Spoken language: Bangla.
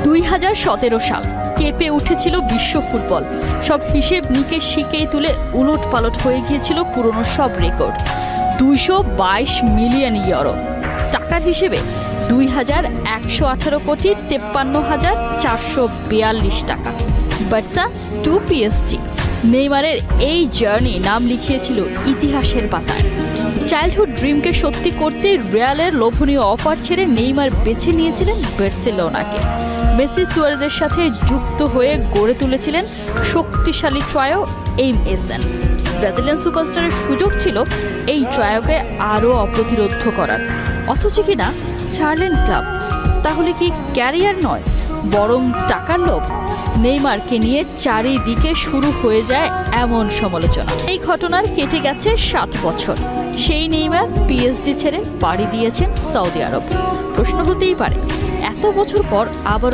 2017 সাল কেঁপে উঠেছিল বিশ্ব ফুটবল। সব হিসেব নিকেশ শিখেই তুলে উলটপালট হয়ে গিয়েছিল পুরনো সব রেকর্ড। 222 মিলিয়ন ইউরো টাকার হিসেবে 2118 কোটি 53,442 টাকা। বার্সা টু পিএসজি, নেইমারের এই জার্নি নাম লিখিয়েছিল ইতিহাসের পাতায়। চাইল্ডহুড ড্রিমকে সত্যি করতে রিয়ালের লোভনীয় অফার ছেড়ে নেইমার বেছে নিয়েছিলেন বার্সেলোনাকে। মেসি সুয়ারেজের সাথে যুক্ত হয়ে গড়ে তুলেছিলেন শক্তিশালী ট্রায়ো এমএসএন। ব্রাজিলিয়ান সুপারস্টারের সুযোগ ছিল এই ট্রায়োকে আরও অপ্রতিরোধ করার, অথচ কিনা ছাড়লেন ক্লাব। তাহলে কি ক্যারিয়ার নয়, বরং টাকার লোভ? নেইমারকে নিয়ে চারিদিকে শুরু হয়ে যায় এমন সমালোচনা। এই ঘটনার কেটে গেছে 7 বছর। সেই নেইমার পিএসজি ছেড়ে পাড়ি দিয়েছেন সৌদি আরব। প্রশ্ন হতেই পারে, এত বছর পর আবারও